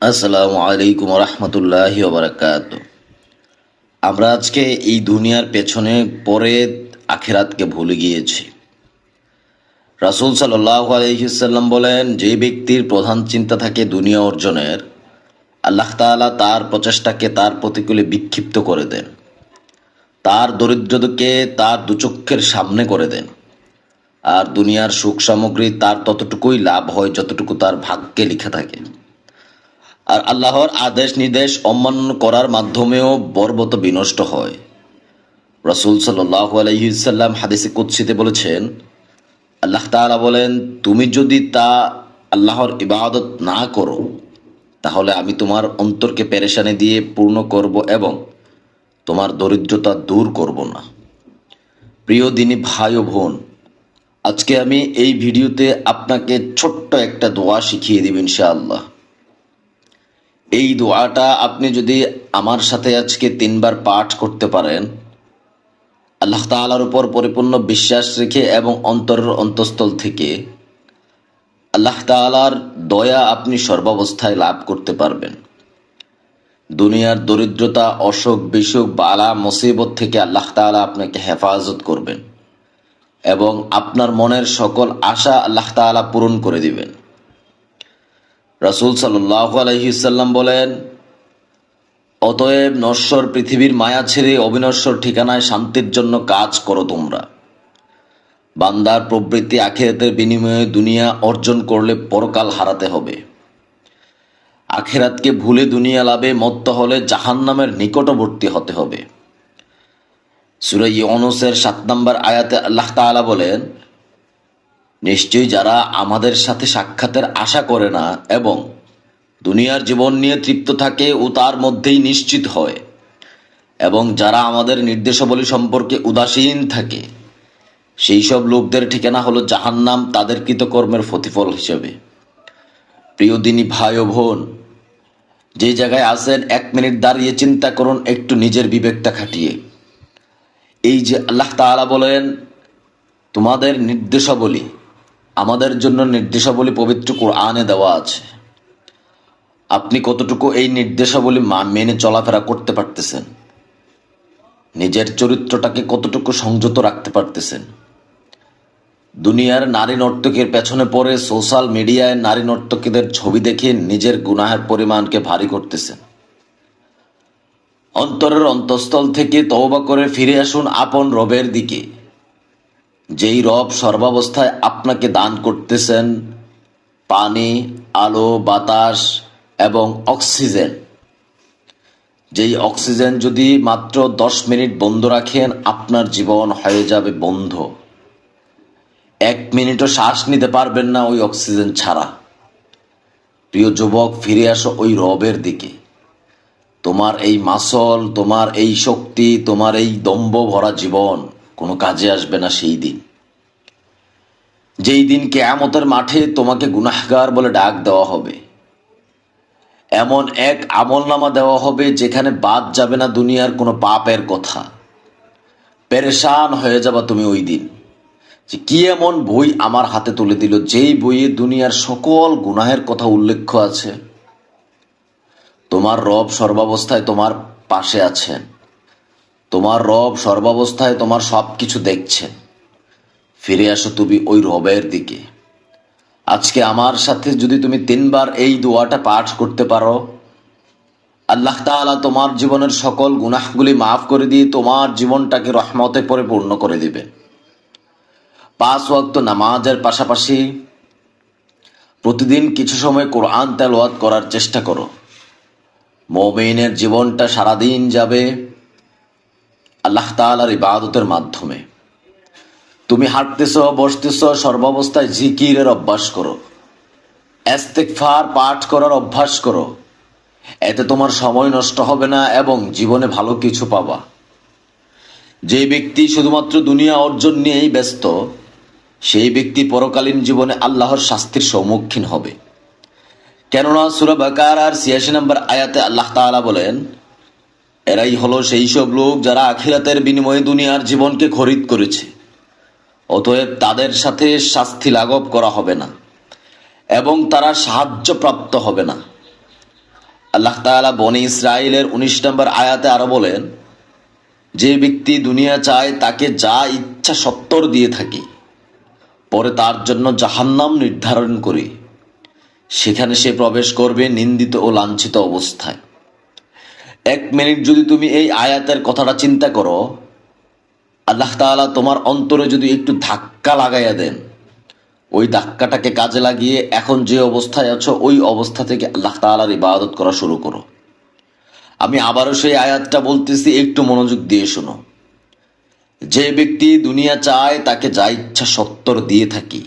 আসসালামু আলাইকুম রহমতুল্লাহি ওবরাকাত। আমরা আজকে এই দুনিয়ার পেছনে পড়ে আখিরাতকে ভুলে গিয়েছি। রাসূল সাল্লাল্লাহু আলাইহি সাল্লাম বলেন, যে ব্যক্তির প্রধান চিন্তা থাকে দুনিয়া অর্জনের, আল্লাহ তাআলা তার প্রচেষ্টাকে তার প্রতিকূলে বিক্ষিপ্ত করে দেন, তার দরিদ্রকে তার দুচক্ষের সামনে করে দেন, আর দুনিয়ার সুখ সামগ্রী তার ততটুকুই লাভ হয় যতটুকু তার ভাগ্যে লিখা থাকে। আর আল্লাহর আদেশ নির্দেশ অমান্য করার মাধ্যমেও বর্বত বিনষ্ট হয়। রাসূল সাল্লাল্লাহু আলাইহি সাল্লাম হাদিসে কুদসিতে বলেছেন, আল্লাহ তাআলা বলেন, তুমি যদি আল্লাহর ইবাদত না করো, তাহলে আমি তোমার অন্তরকে পেরেশানি দিয়ে পূর্ণ করব এবং তোমার দরিদ্রতা দূর করব না। প্রিয় দিনী ভাই ও বোন, আজকে আমি এই ভিডিওতে আপনাকে ছোট্ট একটা দোয়া শিখিয়ে দিব ইনশাআল্লাহ। এই দোয়াটা আপনি যদি আমার সাথে আজকে 3 বার পাঠ করতে পারেন, আল্লাহ তাআলার উপর পরিপূর্ণ বিশ্বাস রেখে এবং অন্তরের অন্তঃস্থল থেকে, আল্লাহ তাআলার দয়া আপনি সর্বাবস্থায় লাভ করতে পারবেন। দুনিয়ার দরিদ্রতা, অসুখ বিসুখ, বালা মুসিবত থেকে আল্লাহ তাআলা আপনাকে হেফাজত করবেন এবং আপনার মনের সকল আশা আল্লাহ তাআলা পূরণ করে দিবেন। রাসূল সাল্লাল্লাহু আলাইহি সাল্লাম বলেন, অতএব নশ্বর পৃথিবীর মায়া ছেড়ে অবিনশ্বর ঠিকানায় শান্তির জন্য কাজ করো তোমরা। বান্দার প্রবৃত্তি আখিরাতের বিনিময়ে দুনিয়া অর্জন করলে পরকাল হারাতে হবে। আখিরাতকে ভুলে দুনিয়া লাভে মত্ত হলে জাহান্নামের নিকটবর্তী হতে হবে। সূরা ইউনূসের 7 নম্বর আয়াতে আল্লাহ তাআলা বলেন, নিশ্চয়ই যারা আমাদের সাথে সাক্ষাতের আশা করে না এবং দুনিয়ার জীবন নিয়ে তৃপ্ত থাকে ও তার মধ্যেই নিশ্চিত হয়, এবং যারা আমাদের নির্দেশাবলী সম্পর্কে উদাসীন থাকে, সেই সব লোকদের ঠিকানা হলো জাহান্নাম, তাদের কৃতকর্মের প্রতিফল হিসেবে। প্রিয় দিনী ভাই ও বোন, যে জায়গায় আছেন 1 মিনিট দাঁড়িয়ে চিন্তা করুন, একটু নিজের বিবেকটা খাটিয়ে। এই যে আল্লাহ তাআলা বলেন, তোমাদের নির্দেশাবলী, আমাদের জন্য নির্দেশাবলী পবিত্র কোরআনে দেওয়া আছে। আপনি কতটুকু এই নির্দেশাবলী মেনে চলাফেরা করতে পারতেছেন? নিজের চরিত্রটাকে কতটুকু সংযত রাখতে পারতেছেন? দুনিয়ার নারী নর্তকীর পেছনে পড়ে সোশ্যাল মিডিয়ায় নারী নর্তকীদের ছবি দেখে নিজের গুনাহের পরিমাণকে ভারী করতেছেন। অন্তরের অন্তঃস্থল থেকে তওবা করে ফিরে আসুন আপন রবের দিকে, যেই রব সর্বাবস্থায় আপনাকে দান করতেছেন পানি, আলো, বাতাস এবং অক্সিজেন। যেই অক্সিজেন যদি মাত্র 10 মিনিট বন্ধ রাখেন, আপনার জীবন হয়ে যাবে বন্ধ। 1 মিনিটও শ্বাস নিতে পারবেন না ওই অক্সিজেন ছাড়া। প্রিয় যুবক, ফিরে আসো ওই রবের দিকে। তোমার এই মাসল, তোমার এই শক্তি, তোমার এই দম্ভ ভরা জীবন কোনো কাজে আসবে না সেই দিন, যেই দিন কিয়ামতের মাঠে তোমাকে গুনাহগার বলে ডাক দেওয়া হবে। এমন এক আমলনামা দেওয়া হবে যেখানে বাদ যাবে না দুনিয়ার কোনো পাপের কথা। পেরেশান হয়ে যাবা তুমি ওই দিন, যে কি এমন বই আমার হাতে তুলে দিল, যেই বইয়ে দুনিয়ার সকল গুনাহের কথা উল্লেখ আছে। তোমার রব সর্বাবস্থায় তোমার পাশে আছেন, তোমার রব সর্বাবস্থায় তোমার সব কিছু দেখছেন। ফিরে আসো তুমি ওই রবের দিকে। আজকে আমার সাথে যদি তুমি 3 বার এই দোয়াটা পাঠ করতে পারো, আল্লাহ তাআলা তোমার জীবনের সকল গুনাহগুলি মাফ করে দিয়ে তোমার জীবনটাকে রহমতে পরিপূর্ণ করে দিবে। 5 ওয়াক্ত নামাজের পাশাপাশি প্রতিদিন কিছু সময় কোরআন তেলাওয়াত করার চেষ্টা করো। মুমিনের জীবনটা সারাদিন যাবে আল্লাহ তাআলার ইবাদতের মাধ্যমে। তুমি হাঁটতেছ, বসতেছ, সর্বাবস্থায় জিকিরের অভ্যাস করো, ইস্তিগফার পাঠ করার অভ্যাস করো। এতে তোমার সময় নষ্ট হবে না এবং জীবনে ভালো কিছু পাবা। যে ব্যক্তি শুধুমাত্র দুনিয়া অর্জন নিয়েই ব্যস্ত, সেই ব্যক্তি পরকালীন জীবনে আল্লাহর শাস্তির সম্মুখীন হবে। কেননা সূরা বাকারার ৮৬ নম্বর আয়াতে আল্লাহ তাআলা বলেন, এরাই হলো সেই সব লোক যারা আখিরাতের বিনিময়ে দুনিয়ার জীবনকে খরিদ করেছে। অতএব তাদের সাথে শাস্তি লাঘব করা হবে না এবং তারা সাহায্য প্রাপ্ত হবে না। আল্লাহ তাআলা বনি ইসরাইলের 19 নম্বর আয়াতে আরো বলেন, যে ব্যক্তি দুনিয়া চায় তাকে যা ইচ্ছা সত্তর দিয়ে থাকি, পরে তার জন্য জাহান্নাম নির্ধারণ করি, সেখানে সে প্রবেশ করবে নিন্দিত ও লাঞ্ছিত অবস্থায়। 1 মিনিট যদি তুমি এই আয়াতের কথাটা চিন্তা করো, আল্লাহ তাআলা তোমার অন্তরে যদি একটু ধাক্কা লাগাইয়া দেন, ওই ধাক্কাটাকে কাজে লাগিয়ে এখন যে অবস্থায় আছো ওই অবস্থা থেকে আল্লাহ তাআলার ইবাদত করা শুরু করো। আমি আবারও সেই আয়াতটা বলতেছি, একটু মনোযোগ দিয়ে শোনো। যে ব্যক্তি দুনিয়া চায় তাকে যা ইচ্ছা সত্তর দিয়ে থাকি,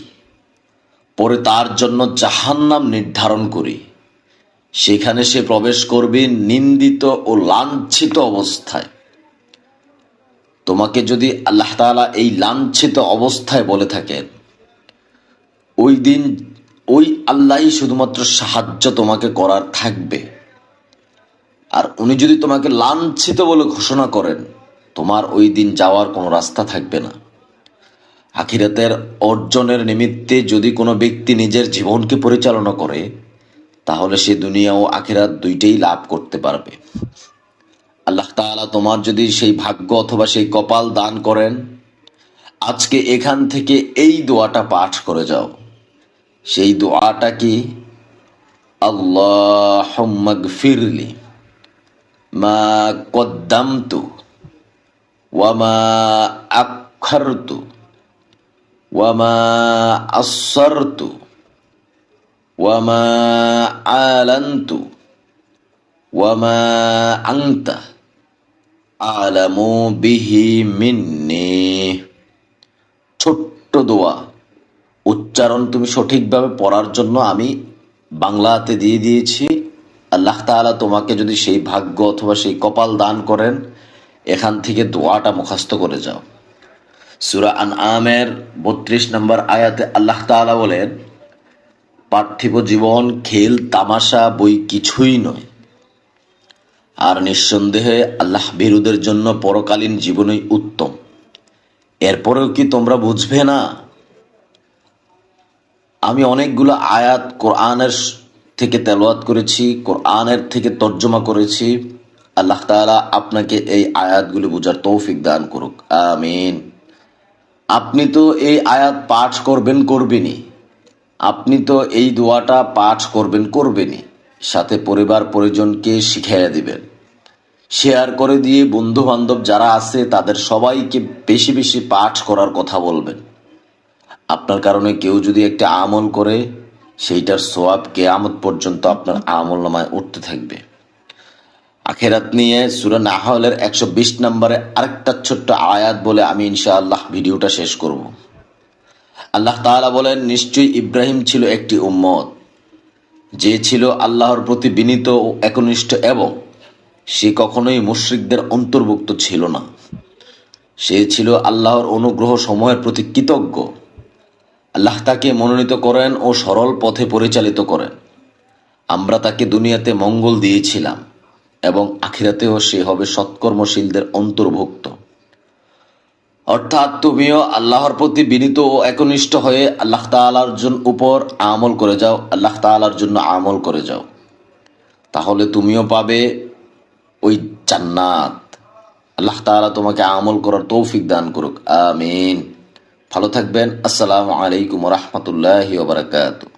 পরে তার জন্য জাহান্নাম নির্ধারণ করি, সেখানে সে প্রবেশ করবে নিন্দিত ও লাঞ্ছিত অবস্থায়। তোমাকে যদি আল্লাহ তাআলা এই লাঞ্ছিত অবস্থায় বলে থাকেন, ওই দিন ওই আল্লাহই শুধুমাত্র সাহায্য তোমাকে করার থাকবে। আর উনি যদি তোমাকে লাঞ্ছিত বলে ঘোষণা করেন, তোমার ওই দিন যাওয়ার কোনো রাস্তা থাকবে না। আখিরাতের অর্জনের নিমিত্তে যদি কোনো ব্যক্তি নিজের জীবনকে পরিচালনা করে, তাহলে সে দুনিয়া ও আখিরাত দুইটাই লাভ করতে পারবে। আল্লাহ তাআলা তোমার যদি সেই ভাগ্য অথবা সেই কপাল দান করেন, আজকে এখান থেকে এই দোয়াটা পাঠ করে যাও। সেই দোয়াটা কি? আল্লাহুম্মা গফিরলি মা কদ্দামতু ওয়া মা আখখারতু ওয়া মা আসসারতু ওয়া মা আলানতু ওয়া মা আনতা আলামু বিহি মিন্নি। ছোট্ট দোয়া, উচ্চারণ তুমি সঠিকভাবে পড়ার জন্য আমি বাংলাতে দিয়ে দিয়েছি। আল্লাহ তাআলা তোমাকে যদি সেই ভাগ্য অথবা সেই কপাল দান করেন, এখান থেকে দোয়াটা মুখস্থ করে যাও। সূরা আনআমের 32 নম্বর আয়াতে আল্লাহ তাআলা বলেন, পার্থিব জীবন খেল তামাশা বই কিছুই নয়, আর নিঃসন্দেহে আল্লাহ ভীরুদের জন্য পরকালীন জীবনই উত্তম। এরপরেও কি তোমরা বুঝবে না? আমি অনেকগুলো আয়াত কোরআনের থেকে তেলাওয়াত করেছি, কোরআনের থেকে তর্জমা করেছি। আল্লাহ তাআলা আপনাকে এই আয়াতগুলো বোঝার তৌফিক দান করুক, আমিন। আপনি তো এই আয়াত পাঠ করবেনই, আপনি তো এই দোয়াটা পাঠ করবেনই, সাথে পরিবার পরিজনকে শিখাইয়া দিবেন, শেয়ার করে দিয়ে বন্ধু বান্ধব যারা আছে তাদের সবাইকে বেশি বেশি পাঠ করার কথা বলবেন। আপনার কারণে কেউ যদি একটা আমল করে, সেইটার সওয়াব কিয়ামত পর্যন্ত আপনার আমল নামায় উঠতে থাকবে। আখিরাত নিয়ে সূরা নাহলের 120 নম্বরে আরেকটা ছোট্ট আয়াত বলে আমি ইনশাআল্লাহ ভিডিওটা শেষ করব। আল্লাহ তাআলা বলেন, নিশ্চয়ই ইব্রাহিম ছিল একটি উম্মত, যে ছিল আল্লাহর প্রতি বিনীত ও একনিষ্ঠ, এবং সে কখনোই মুশরিকদের অন্তর্ভুক্ত ছিল না। সে ছিল আল্লাহর অনুগ্রহ সমূহের প্রতি কৃতজ্ঞ। আল্লাহ তাকে মনোনীত করেন ও সরল পথে পরিচালিত করেন। আমরা তাকে দুনিয়াতে মঙ্গল দিয়েছিলাম এবং আখিরাতেও সে হবে সৎকর্মশীলদের অন্তর্ভুক্ত। অর্থাৎ তুমিও আল্লাহর প্রতি বিনীত ও একনিষ্ঠ হয়ে আল্লাহ তাআলার উপর আমল করে যাও, আল্লাহ তাআলার জন্য আমল করে যাও, তাহলে তুমিও পাবে ওই জান্নাত। আল্লাহ তাআলা তোমাকে আমল করার তৌফিক দান করুক, আমিন। ভালো থাকবেন। আসসালামু আলাইকুম ওয়া রাহমাতুল্লাহি ওয়া বারাকাতুহু।